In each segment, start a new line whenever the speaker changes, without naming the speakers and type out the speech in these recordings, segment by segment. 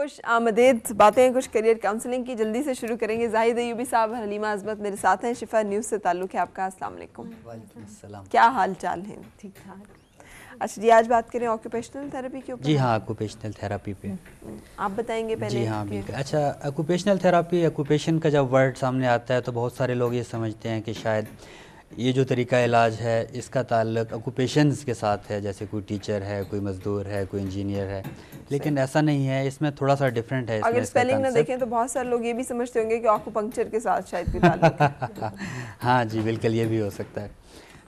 خوش آمدید. باتیں کچھ کیریئر کاؤنسلنگ کی جلدی سے شروع کریں گے. زاہد ایوبی صاحب، حلیمہ عظمت میرے ساتھ ہیں. شفا نیوز سے تعلق ہے آپ کا. السلام علیکم.
وعلیکم السلام.
کیا حال چال ہیں؟ ٹھیک ٹھاک. اچھا جی، آج بات کریں آکوپیشنل تھراپی کے اوپر.
جی ہاں، آکوپیشنل تھراپی پہ
آپ بتائیں گے پہلے.
جی ہاں بالکل. اچھا، آکوپیشنل تھراپی، آکوپیشن کا جب ورڈ سامنے آتا ہے تو بہت سارے لوگ یہ سمجھتے ہیں کہ شاید یہ جو طریقہ علاج ہے اس کا تعلق آکوپیشنز کے ساتھ ہے، جیسے کوئی ٹیچر ہے، کوئی مزدور ہے، کوئی انجینئر ہے، لیکن ایسا نہیں ہے. اس میں تھوڑا سا ڈفرینٹ ہے.
اگر اسپیلنگ نہ دیکھیں تو بہت سارے لوگ یہ بھی سمجھتے ہوں گے کہ آکوپنکچر کے ساتھ شاید کوئی تعلق ہے.
ہاں جی بالکل، یہ بھی ہو سکتا ہے.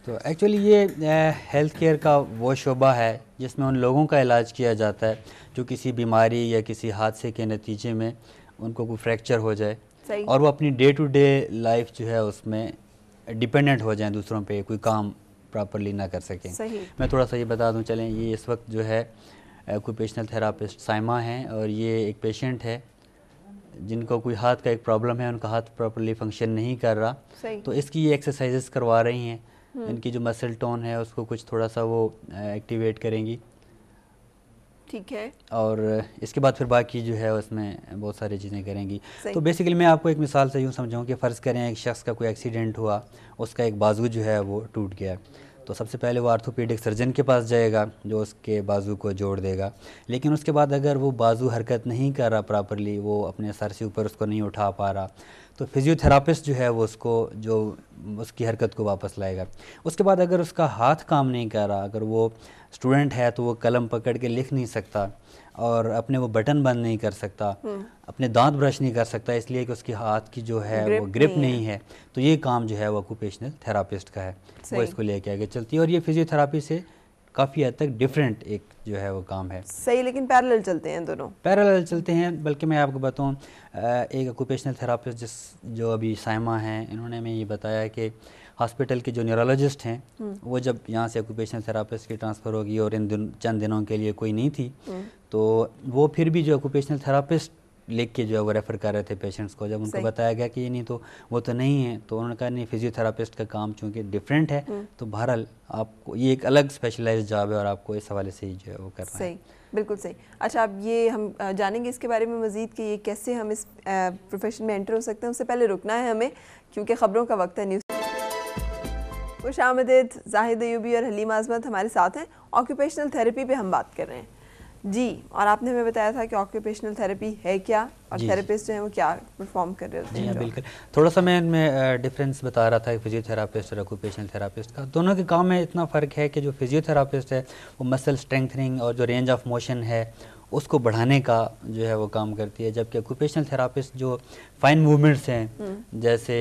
تو ایکچولی یہ ہیلتھ کیئر کا وہ شعبہ ہے جس میں ان لوگوں کا علاج کیا جاتا ہے جو کسی بیماری یا کسی حادثے کے نتیجے میں ان کو کوئی فریکچر ہو جائے اور وہ اپنی ڈے ٹو ڈے لائف جو ہے اس میں ڈیپینڈنٹ ہو جائیں، دوسروں پہ کوئی کام پراپرلی نہ کر سکیں. میں تھوڑا سا یہ بتا دوں چلیں، یہ اس وقت جو ہے آکوپیشنل تھراپسٹ سائمہ ہیں اور یہ ایک پیشنٹ ہے جن کو کوئی ہاتھ کا ایک پرابلم ہے، ان کا ہاتھ پراپرلی فنکشن نہیں کر رہا. تو اس کی یہ ایکسرسائزز کروا رہی ہیں. ان کی جو مسل ٹون ہے اس کو کچھ تھوڑا سا وہ ایکٹیویٹ کریں گی.
ٹھیک ہے.
اور اس کے بعد پھر باقی جو ہے اس میں بہت ساری چیزیں کریں گی. تو بیسیکلی میں آپ کو ایک مثال سے یوں سمجھاؤں کہ فرض کریں ایک شخص کا کوئی ایکسیڈنٹ ہوا، اس کا ایک بازو جو ہے وہ ٹوٹ گیا. تو سب سے پہلے وہ آرتھوپیڈک سرجن کے پاس جائے گا جو اس کے بازو کو جوڑ دے گا. لیکن اس کے بعد اگر وہ بازو حرکت نہیں کر رہا پراپرلی، وہ اپنے سر سے اوپر اس کو نہیں اٹھا پا رہا، تو فزیو تھراپسٹ جو ہے وہ اس کو جو اس کی حرکت کو واپس لائے گا. اس کے بعد اگر اس کا ہاتھ کام نہیں کر رہا، اگر وہ اسٹوڈنٹ ہے تو وہ قلم پکڑ کے لکھ نہیں سکتا اور اپنے وہ بٹن بند نہیں کر سکتا، اپنے دانت برش نہیں کر سکتا اس لیے کہ اس کے ہاتھ کی جو ہے وہ گرپ نہیں ہے، تو یہ کام جو ہے وہ آکوپیشنل تھراپسٹ کا ہے. وہ اس کو لے کے آگے چلتی ہے اور یہ فزیو تھراپی سے کافی حد تک ڈفرینٹ ایک جو ہے وہ کام ہے.
صحیح، لیکن پیرالل چلتے ہیں دونوں.
پیرالل چلتے ہیں. بلکہ میں آپ کو بتاؤں، ایک آکوپیشنل تھراپسٹ جو ابھی سائمہ ہیں، انہوں نے ہمیں یہ بتایا کہ ہاسپٹل کے جو نیورولوجسٹ ہیں وہ جب یہاں سے آکوپیشنل تھراپسٹ کی ٹرانسفر ہوگی اور چند دنوں کے لیے کوئی نہیں تھی، تو وہ پھر بھی جو آکوپیشنل تھراپسٹ لکھ کے جو ہے وہ ریفر کر رہے تھے پیشنٹس کو. جب ان کو بتایا گیا کہ یہ نہیں تو وہ تو نہیں ہے، تو انہوں نے کہا نہیں، فزیو تھراپسٹ کا کام چونکہ ڈفرینٹ ہے تو بہرحال آپ کو یہ ایک الگ اسپیشلائز جاب ہے اور آپ کو اس حوالے سے ہی جو ہے وہ کرنا ہے.
صحیح، بالکل صحیح. اچھا، اب یہ ہم جانیں گے اس کے بارے میں مزید کہ یہ کیسے ہم اس پروفیشن میں انٹر ہو سکتے ہیں. اس سے پہلے رکنا ہے ہمیں کیونکہ خبروں کا وقت ہے. نیوز خوش آمدید. زاہد ایوبی اور حلیمہ عظمت ہمارے ساتھ ہیں. آکوپیشنل تھراپی پہ ہم بات کر رہے ہیں جی، اور آپ نے ہمیں بتایا تھا کہ آکوپیشنل تھراپی ہے کیا اور تھراپسٹ جو ہیں وہ کیا پرفارم کر رہے ہوتے ہیں.
جی بالکل. تھوڑا سا میں ان میں ڈفرینس بتا رہا تھا فزیو تھراپسٹ اور آکوپیشنل تھراپسٹ کا. دونوں کے کام میں اتنا فرق ہے کہ جو فزیو تھراپسٹ ہے وہ مسل اسٹرینتھننگ اور جو رینج آف موشن ہے اس کو بڑھانے کا جو ہے وہ کام کرتی ہے، جبکہ آکوپیشنل تھراپسٹ جو فائن موومنٹس ہیں جیسے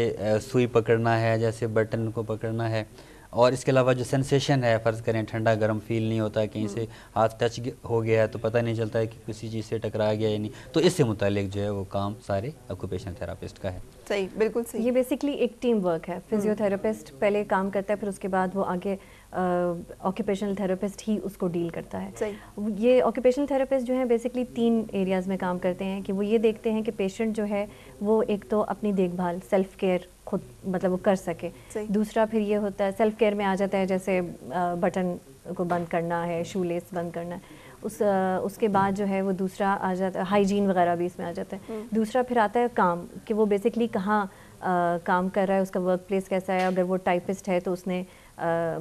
سوئی پکڑنا ہے، جیسے بٹن کو پکڑنا ہے، اور اس کے علاوہ جو سینسیشن ہے، فرض کریں ٹھنڈا گرم فیل نہیں ہوتا، کہیں سے ہاتھ ٹچ ہو گیا ہے تو پتہ نہیں چلتا ہے کہ کسی چیز سے ٹکرا گیا یا نہیں، تو اس سے متعلق جو ہے وہ کام سارے آکوپیشنل تھراپسٹ کا ہے.
صحیح، بالکل صحیح.
یہ بیسکلی ایک ٹیم ورک ہے. فزیو تھراپسٹ پہلے کام کرتا ہے، پھر اس کے بعد وہ آگے آکوپیشنل تھراپسٹ ہی اس کو ڈیل کرتا ہے. یہ آکوپیشنل تھراپسٹ جو ہیں بیسکلی 3 ایریاز میں کام کرتے ہیں کہ وہ یہ دیکھتے ہیں کہ پیشنٹ جو ہے وہ ایک تو اپنی دیکھ بھال سیلف کیئر خود مطلب وہ کر سکے. دوسرا پھر یہ ہوتا ہے سیلف کیئر میں آ جاتا ہے جیسے بٹن کو بند کرنا ہے، شو لیس بند کرنا ہے. اس کے بعد جو ہے وہ دوسرا آ جاتا ہے ہائیجین وغیرہ بھی اس میں آ جاتا ہے. دوسرا پھر آتا ہے کام، کہ وہ بیسکلی کہاں کام کر رہا ہے، اس کا ورک پلیس کیسا ہے. اگر وہ ٹائپسٹ ہے تو اس نے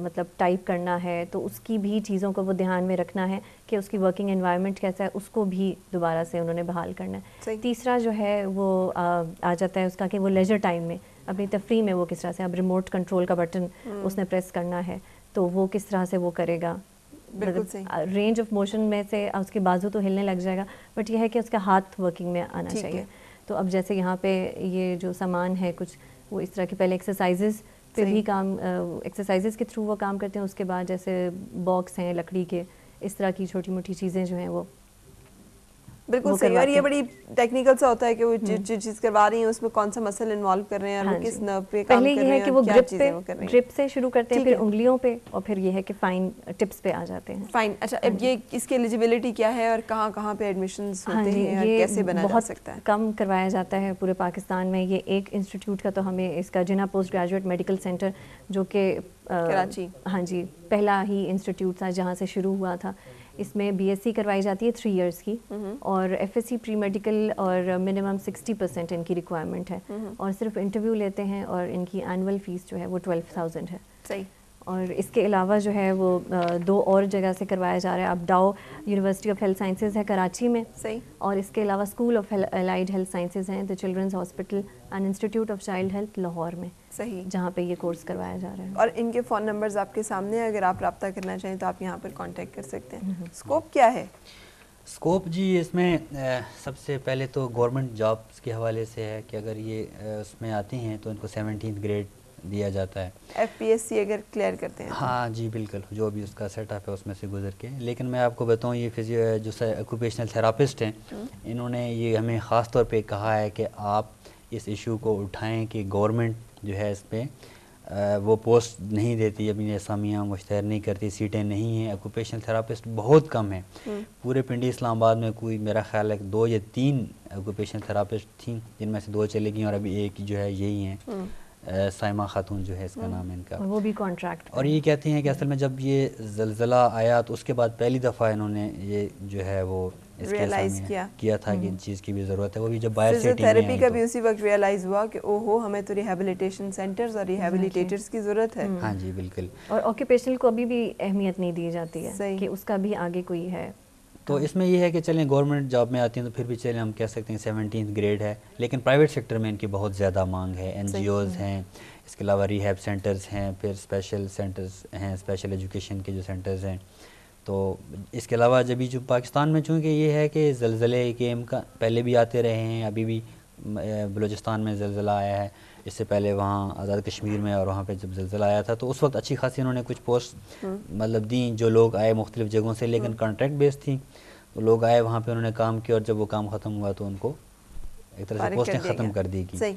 مطلب ٹائپ کرنا ہے تو اس کی بھی چیزوں کو وہ دھیان میں رکھنا ہے کہ اس کی ورکنگ انوائرمنٹ کیسا ہے، اس کو بھی دوبارہ سے انہوں نے بحال کرنا ہے. تیسرا جو ہے وہ آ جاتا ہے اس کا کہ وہ لیجر ٹائم میں اپنی تفریح میں وہ کس طرح سے، اب ریموٹ کنٹرول کا بٹن اس نے پریس کرنا ہے تو وہ کس طرح سے وہ کرے گا. رینج آف موشن میں سے اس کے بازو تو ہلنے لگ جائے گا، بٹ یہ ہے کہ اس کا ہاتھ ورکنگ میں آنا چاہیے. تو اب جیسے یہاں پہ یہ جو سامان ہے کچھ وہ اس طرح کی پہلے ایکسرسائزز پہ بھی کام، ایکسرسائزز کے تھرو وہ کام کرتے ہیں. اس کے بعد جیسے باکس ہیں لکڑی کے، اس طرح کی چھوٹی موٹی چیزیں جو ہیں وہ
بالکل صحیح. اور یہ بڑی ٹیکنیکل سا ہوتا ہے کہ وہ جو چیز کروا رہی ہیں اس میں کون سا مسل انوالو کر ررہے ہیں اور وہ کس نرو پہ کام کر رہے ہیں اور کیا چیزیں وہ کر رہے ہیں.
گرپ سے شروع کرتے ہیں، پھر انگلیوں پہ، اور پھر یہ ہے کہ فائن ٹپس پہ آ جاتے ہیں.
فائن. اچھا، اب یہ اس کی ایلیجیبلٹی کیا ہے اور کہاں کہاں پہ ایڈمیشنز ہوتے ہیں اور کیسے بنا جا سکتا ہے؟
کم کروایا جاتا ہے پورے پاکستان میں. یہ ایک انسٹیٹیوٹ کا تو ہمیں اس کا جناح پوسٹ گریجویٹ میڈیکل سینٹر جو کہ
کراچی،
ہاں جی پہلا ہی انسٹیٹیوٹ تھا جہاں سے شروع ہوا تھا. اس میں BSc کروائی جاتی ہے 3 ایئرس کی, اور FSc پری میڈیکل اور منیمم 60% ان کی ریکوائرمنٹ ہے, اور صرف انٹرویو لیتے ہیں, اور ان کی اینول فیس جو ہے وہ 12,000 ہے.
صحیح.
اور اس کے علاوہ جو ہے وہ 2 اور جگہ سے کروایا جا رہا ہے. اب Dow University of Health Sciences ہے کراچی میں,
صحیح,
اور اس کے علاوہ school of allied health sciences ہیں, the children's hospital and institute of child health Lahore میں,
صحیح,
جہاں پہ یہ کورس کروایا جا رہا ہے.
اور ان کے فون نمبرز آپ کے سامنے ہیں, اگر آپ رابطہ کرنا چاہیں تو آپ یہاں پر کانٹیکٹ کر سکتے ہیں. اسکوپ کیا ہے؟
اسکوپ جی اس میں سب سے پہلے تو گورنمنٹ جابس کے حوالے سے ہے کہ اگر یہ اس میں آتی ہیں تو ان کو 17th گریڈ دیا جاتا ہے.
FPSC اگر کلیئر کرتے ہیں.
ہاں جی بالکل, جو بھی اس کا سیٹ اپ ہے اس میں سے گزر کے. لیکن میں آپ کو بتاؤں یہ جو آکوپیشنل تھراپسٹ ہیں, انہوں نے یہ ہمیں خاص طور پہ کہا ہے کہ آپ اس ایشو کو اٹھائیں کہ گورنمنٹ جو ہے اس پہ وہ پوسٹ نہیں دیتی, اپنی اسامیاں مشتہر نہیں کرتی, سیٹیں نہیں ہیں. آکوپیشنل تھراپسٹ بہت کم ہیں پورے پنڈی اسلام آباد میں. کوئی میرا خیال ہے 2 یا 3 آکوپیشنل تھراپسٹ تھیں, جن میں سے 2 چلے گئیں, اور ابھی ایک جو ہے یہی ہیں, سائمہ خاتون جو ہے اس کا نام ہے ان کا,
وہ بھی کانٹریکٹ.
اور یہ کہتے ہیں کہ اصل میں جب یہ زلزلہ آیا تو اس کے بعد پہلی دفعہ انہوں نے یہ جو ہے وہ اس کے سامنے کیا تھا کہ ان چیز کی بھی ضرورت ہے. وہ بھی جب باہر سے
تھراپی کا بھی اسی وقت ریئلائز ہوا کہ اوہو ہمیں تو ریہیبلیٹیشن سینٹرز اور ریہیبلیٹیٹرز کی ضرورت ہے.
ہاں جی بالکل.
اور آکوپیشنل کو ابھی بھی اہمیت نہیں دی جاتی ہے کہ اس کا بھی آگے کوئی ہے.
تو اس میں یہ ہے کہ چلیں گورنمنٹ جاب میں آتی ہیں تو پھر بھی چلیں ہم کہہ سکتے ہیں 17th گریڈ ہے, لیکن پرائیویٹ سیکٹر میں ان کی بہت زیادہ مانگ ہے. NGOز ہیں, اس کے علاوہ ریہیب سینٹرز ہیں, پھر اسپیشل سینٹرز ہیں, اسپیشل ایجوکیشن کے جو سینٹرز ہیں. تو اس کے علاوہ جب جو پاکستان میں چونکہ یہ ہے کہ زلزلے کے امکان پہلے بھی آتے رہے ہیں, ابھی بھی بلوچستان میں زلزلہ آیا ہے, اس سے پہلے وہاں آزاد کشمیر میں, اور وہاں پہ جب زلزلہ آیا تھا تو اس وقت اچھی خاصی انہوں نے کچھ پوسٹ مطلب دیں, جو لوگ آئے مختلف جگہوں سے, لیکن کانٹریکٹ بیس تھیں. تو لوگ آئے وہاں پہ, انہوں نے کام کیا, اور جب وہ کام ختم ہوا تو ان کو ایک طرح سے پوسٹیں ختم کر دی گئی.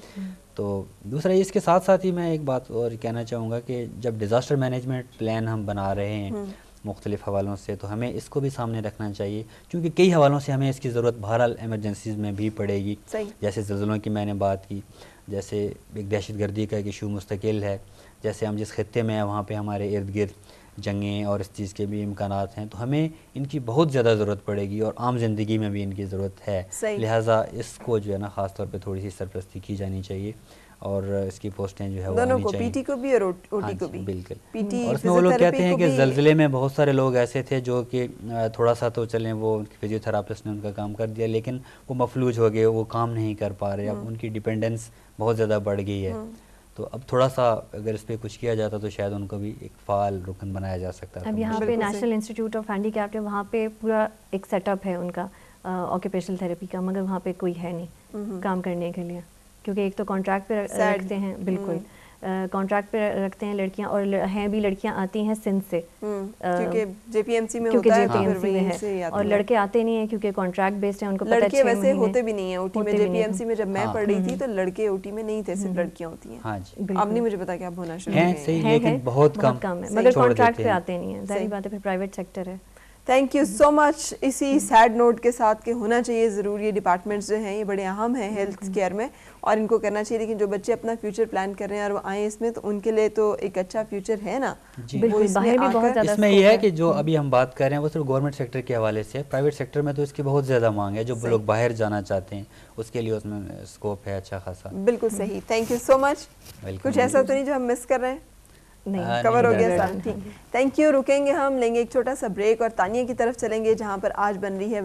تو دوسرا اس کے ساتھ ساتھ ہی میں ایک بات اور کہنا چاہوں گا کہ جب ڈیزاسٹر مینجمنٹ پلان ہم بنا رہے ہیں مختلف حوالوں سے, تو ہمیں اس کو بھی سامنے رکھنا چاہیے, کیونکہ کئی حوالوں سے ہمیں اس کی ضرورت بہرحال ایمرجنسیز میں بھی پڑے گی. جیسے زلزلوں کی میں نے بات کی, جیسے ایک دہشت گردی کا ایک ایشو مستقل ہے, جیسے ہم جس خطے میں ہیں وہاں پہ ہمارے ارد گرد جنگیں اور اس چیز کے بھی امکانات ہیں, تو ہمیں ان کی بہت زیادہ ضرورت پڑے گی, اور عام زندگی میں بھی ان کی ضرورت ہے. لہٰذا اس کو جو ہے نا خاص طور پہ تھوڑی سی سرپرستی کی جانی چاہیے, اور اس کی پوسٹیں جو ہے وہ
دونوں کو, PT کو بھی اور OT کو بھی.
بالکل.
اور
اس میں وہ لوگ کہتے ہیں کہ زلزلے میں بہت سارے لوگ ایسے تھے جو کہ تھوڑا سا تو چلیں وہ فزیو تھراپسٹ نے ان کا کام کر دیا, لیکن وہ مفلوج ہو گئے, وہ کام نہیں کر پا رہے, اب ان کی ڈیپینڈنس بہت زیادہ بڑھ گئی ہے. تو اب تھوڑا سا اگر اس پہ کچھ کیا جاتا تو شاید ان کو بھی ایک فعال رکن بنایا جا سکتا ہے.
اب یہاں پہ national institute of handy capped ہے, وہاں پہ پورا ایک سیٹ اپ ہے ان کا آکوپیشنل تھراپی کا, مگر وہاں پہ کوئی ہے نہیں کام کرنے کے لیے, کیونکہ ایک تو کانٹریکٹ پہ رکھتے ہیں, بالکل کانٹریکٹ پہ رکھتے ہیں لڑکیاں, اور ہیں بھی لڑکیاں آتی ہیں سندھ سے,
کیونکہ JPMC میں ہوتا ہے,
اور لڑکے آتے نہیں ہیں کیونکہ کانٹریکٹ بیسڈ ہیں, ان کو پتہ ہے.
لڑکے ویسے ہوتے بھی نہیں ہیں OT میں. JPMC میں جب میں پڑھ رہی تھی تو لڑکے OT میں نہیں تھے, صرف لڑکیاں ہوتی ہیں.
ہاں جی,
اب نہیں مجھے پتا کہ اب ہونا شروع
ہے, بہت کم
ہے, مگر کانٹریکٹ پہ آتے نہیں ہیں, ظاہری بات ہے, پھر پرائیویٹ سیکٹر ہے.
تھینک یو سو مچ. اسی سیڈ نوٹ کے ساتھ کہ ہونا چاہیے ضرور, یہ ڈپارٹمنٹس جو ہیں یہ بڑے اہم ہیں ہیلتھ کیئر میں, اور ان کو کرنا چاہیے. لیکن جو بچے اپنا فیوچر پلان کر رہے ہیں اور وہ آئیں اس میں, تو ان کے لیے تو ایک اچھا فیوچر ہے نا.
بالکل, باہر بھی بہت زیادہ
اس میں یہ ہے کہ جو ابھی ہم بات کر رہے ہیں وہ صرف گورنمنٹ سیکٹر کے حوالے سے ہے. پرائیویٹ سیکٹر میں تو اس کی بہت زیادہ مانگ ہے, جو لوگ باہر جانا چاہتے ہیں اس کے لیے اس میں اسکوپ ہے اچھا خاصا.
بالکل صحیح. تھینک یو سو مچ. کچھ ایسا تو نہیں جو ہم مس کر رہے ہیں؟ نہیں, کور ہو گیا سب ٹھیک. Thank you. رکیں گے ہم, لیں گے ایک چھوٹا سا بریک, اور تانیہ کی طرف چلیں گے جہاں پر آج بن رہی ہے